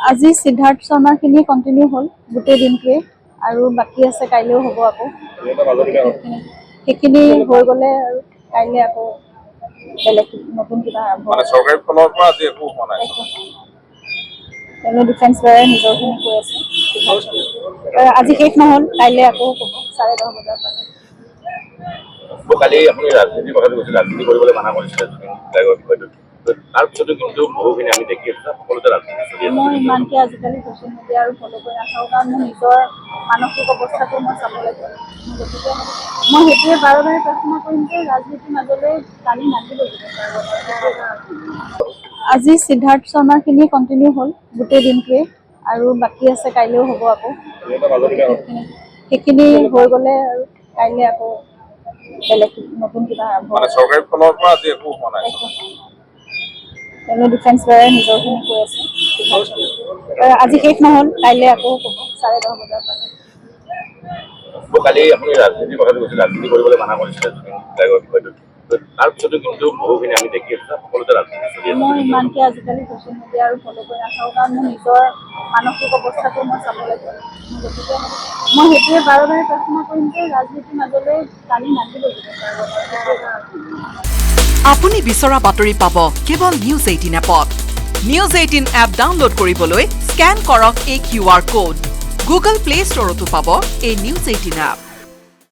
আজি সিদ্ধাৰ্থ শৰ্মাখিনি কণ্টিনিউ হ'ল গোটেই দিনটোৱে আৰু বাকী আছে কাইলৈও হ'ব আকৌ সেইখিনি হৈ গ'লে আৰু কাইলৈ আকৌ বেলেগ নতুন কিবা আৰম্ভ মানে চৰকাৰী ফালৰ পৰা আজি একো হোৱা নাই ডিফেন্স লয়াৰে নিজৰখিনি কৈ আছে আজি শেষ নহ'ল কাইলৈ আকৌ হ'ব 10:30 বজাৰ পৰা কালি আপুনি ৰাজনীতিৰ কথাটো কৈছিল ৰাজনীতি কৰিবলৈ মানা কৰিছিলে তাৰপিছতো কিন্তু বহুখিনি আমি দেখি আছো সকলোতে ৰাজনীতি মই ইমানকৈ আজিকালি ছ'চিয়েল মিডিয়া আৰু ফ'ল' কৰি নাথাকোঁ কাৰণ মোৰ নিজৰ মানসিক অৱস্থাটো মই চাব লাগিব গতিকে মই সেইটোৱে বাৰে বাৰে প্ৰাৰ্থনা কৰিম যে ৰাজনীতিৰ মাজলৈ টানি নাহিব আজি সিদ্ধাৰ্থ শৰ্মাখিনি কণ্টিনিউ হ'ল গোটেই দিনটোৱে আৰু বাকী আছে কাইলৈও হ'ব আকৌ সেইখিনি হৈ গ'লে আৰু কাইলৈ আকৌ বেলেগ নতুন কিবা আৰম্ভ মানে চৰকাৰী ফালৰ পৰা আজি একো হোৱা নাই ডিফেন্স লয়াৰে নিজৰখিনি কৈ আছে আজি শেষ নহ'ল কাইলৈ আকৌ হ'ব 10:30 বজাৰ পৰা কালি আপুনি ৰাজনীতিৰ কথাটো কৈছিল ৰাজনীতি কৰিবলৈ মানা কৰিছিলে তাৰপিছতো কিন্তু বহুখিনি আমি দেখি আছো সকলোতে ৰাজনীতি মই ইমানকৈ আজিকালি ছ'চিয়েল মিডিয়া আৰু ফ'ল' কৰি নাথাকোঁ কাৰণ মোৰ নিজৰ মানসিক অৱস্থাটো মই চাব লাগিব গতিকে মই সেইটোৱে বাৰে বাৰে প্ৰাৰ্থনা কৰিম যে ৰাজনীতিৰ মাজলৈ টানি নাহিব আপুনি বিচৰা বাতৰি পাব কেৱল নিউজ 18 এপত নিউজ 18 এপ ডাউনলোড কৰিবলৈ স্কেন কৰক এই QR কোড গুগল প্লে ষ্টৰতো পাব এই নিউজ 18 এপ